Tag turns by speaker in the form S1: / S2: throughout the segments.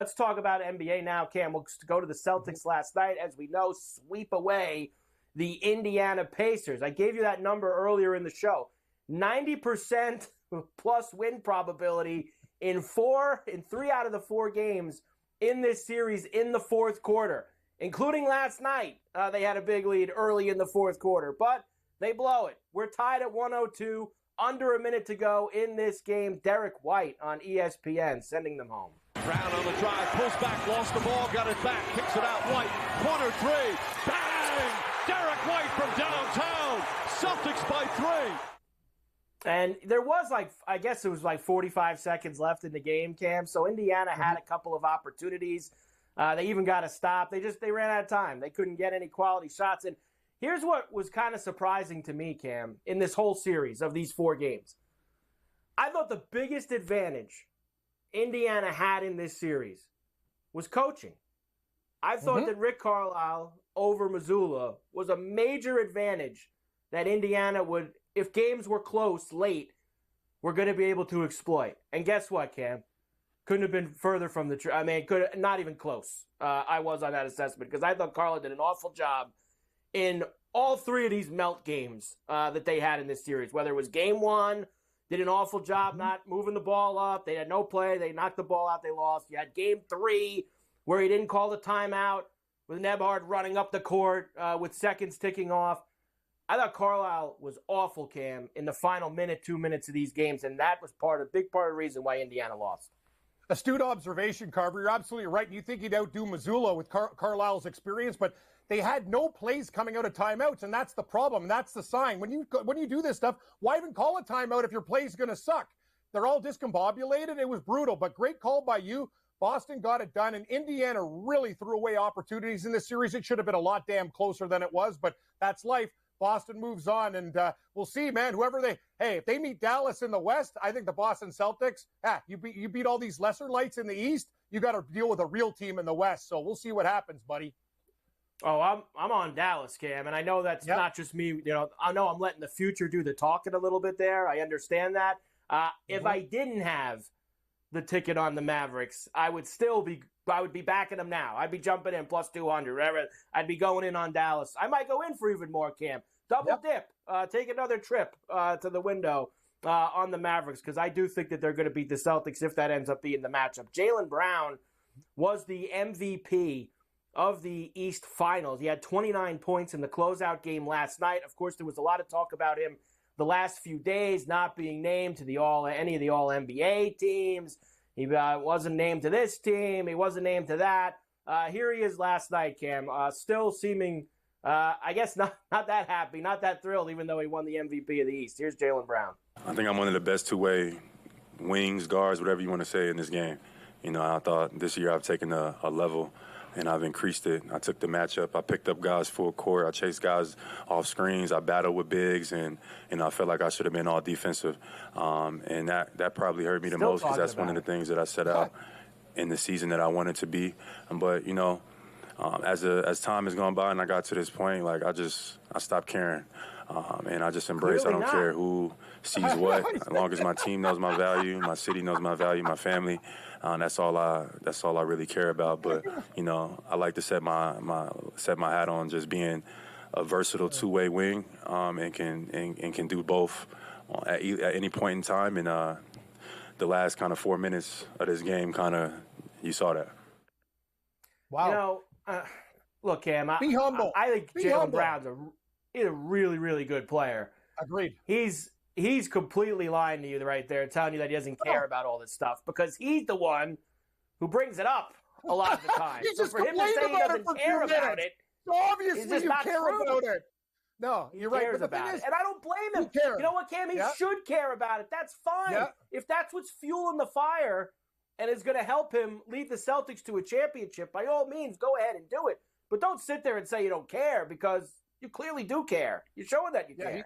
S1: Let's talk about NBA now, Cam. We'll go to the Celtics last night. As we know, sweep away the Indiana Pacers. I gave you that number earlier in the show. 90% plus win probability in 3 out of the 4 games in this series in the fourth quarter, including last night. They had a big lead early in the fourth quarter, but they blow it. We're tied at 102, under a minute to go in this game. Derrick White on ESPN sending them home.
S2: Brown on the drive, pulls back, lost the ball, got it back, kicks it out. White, corner three, bang! Derrick White from downtown, Celtics by 3.
S1: And there was I guess it was 45 seconds left in the game, Cam. So Indiana had a couple of opportunities. They even got a stop. They ran out of time. They couldn't get any quality shots. And here's what was kind of surprising to me, Cam, in this whole series of these 4 games. I thought the biggest advantage Indiana had in this series was coaching. I thought that Rick Carlisle over Missoula was a major advantage that Indiana would, if games were close late, were going to be able to exploit. And guess what, Cam? Couldn't have been further from the truth. I mean, not even close. I was on that assessment because I thought Carlisle did an awful job in all 3 of these melt games that they had in this series. Whether it was game 1, did an awful job not moving the ball up. They had no play. They knocked the ball out. They lost. You had game 3 where he didn't call the timeout with Nebhard running up the court with seconds ticking off. I thought Carlisle was awful, Cam, in the final 2 minutes of these games, and that was a big part of the reason why Indiana lost.
S3: Astute observation, Carver. You're absolutely right. You think he'd outdo Missoula with Carlisle's experience, but they had no plays coming out of timeouts, and that's the problem. And that's the sign. When you do this stuff, why even call a timeout if your play's going to suck? They're all discombobulated. It was brutal, but great call by you. Boston got it done, and Indiana really threw away opportunities in this series. It should have been a lot damn closer than it was, but that's life. Boston moves on, and we'll see, man. If they meet Dallas in the West, I think the Boston Celtics, you beat all these lesser lights in the East, you got to deal with a real team in the West. So we'll see what happens, buddy.
S1: Oh, I'm on Dallas, Cam, and I know that's not just me. I know I'm letting the future do the talking a little bit there. I understand that. If I didn't have the ticket on the Mavericks, I would be backing them now. I'd be jumping in plus 200. I'd be going in on Dallas. I might go in for even more, Cam. Double dip. Take another trip to the window on the Mavericks, because I do think that they're going to beat the Celtics if that ends up being the matchup. Jaylen Brown was the MVP of the East Finals. He had 29 points in the closeout game last night. Of course, there was a lot of talk about him the last few days, not being named to any of the All-NBA teams. He wasn't named to this team. He wasn't named to that. Here he is last night, Cam. Still seeming, I guess, not that happy, not that thrilled, even though he won the MVP of the East. Here's Jaylen Brown.
S4: I think I'm one of the best two-way wings, guards, whatever you want to say in this game. I thought this year I've taken a level and I've increased it. I took the matchup. I picked up guys full court. I chased guys off screens. I battled with bigs, and I felt like I should have been all defensive. And that probably hurt me the most, because that's one of the things that I set out in the season that I wanted to be. But, as time has gone by and I got to this point, I stopped caring. And I just embrace. I don't care who sees what, as long as my team knows my value, my city knows my value, my family. That's all I really care about. But I like to set my hat on just being a versatile two-way wing, and can do both at any point in time. And the last kind of 4 minutes of this game, you saw that.
S3: Wow.
S1: Look, Cam.
S3: Be humble.
S1: I think Jaylen Brown's a really, really good player.
S3: Agreed.
S1: He's completely lying to you right there, telling you that he doesn't care about all this stuff, because he's the one who brings it up a lot of the time.
S3: He's just
S1: for him to say he doesn't care about it,
S3: so obviously you care about it. No, you're right.
S1: But the thing is, and I don't blame him. You know what, Cam? He should care about it. That's fine. Yeah. If that's what's fueling the fire and is going to help him lead the Celtics to a championship, by all means, go ahead and do it. But don't sit there and say you don't care, because you clearly do care. You're showing that you care.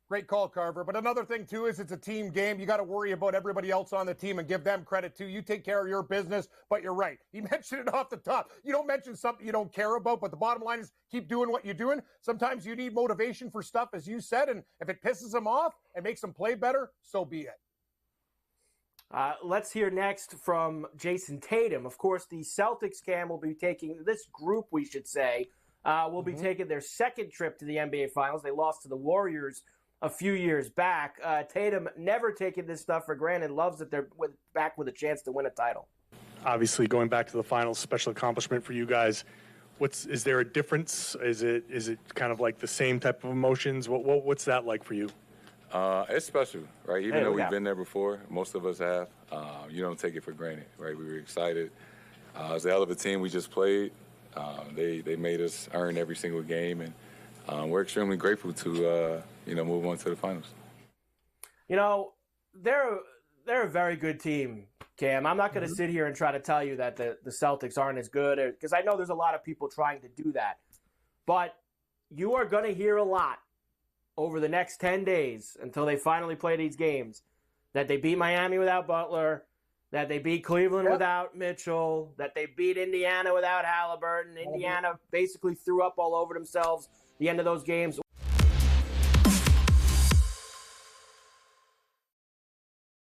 S3: Great call, Carver. But another thing, too, is it's a team game. You got to worry about everybody else on the team and give them credit, too. You take care of your business, but you're right. You mentioned it off the top. You don't mention something you don't care about, but the bottom line is keep doing what you're doing. Sometimes you need motivation for stuff, as you said, and if it pisses them off and makes them play better, so be it.
S1: Let's hear next from Jayson Tatum. Of course, the Celtics, Cam, will be taking this group, we should say, will be taking their second trip to the NBA Finals. They lost to the Warriors a few years back. Tatum never taking this stuff for granted, loves that they're back with a chance to win a title.
S5: Obviously, going back to the finals, special accomplishment for you guys. Is there a difference? Is it kind of like the same type of emotions? What's that like for you?
S6: It's special, right? Even though we've been there before, most of us have. You don't take it for granted, right? We were excited. It's a hell of a team we just played. They made us earn every single game, and we're extremely grateful to move on to the finals.
S1: You know, they're a very good team, Cam. I'm not going to sit here and try to tell you that the Celtics aren't as good, because I know there's a lot of people trying to do that. But you are going to hear a lot over the next 10 days until they finally play these games that they beat Miami without Butler, that they beat Cleveland without Mitchell, that they beat Indiana without Halliburton. Indiana basically threw up all over themselves at the end of those games.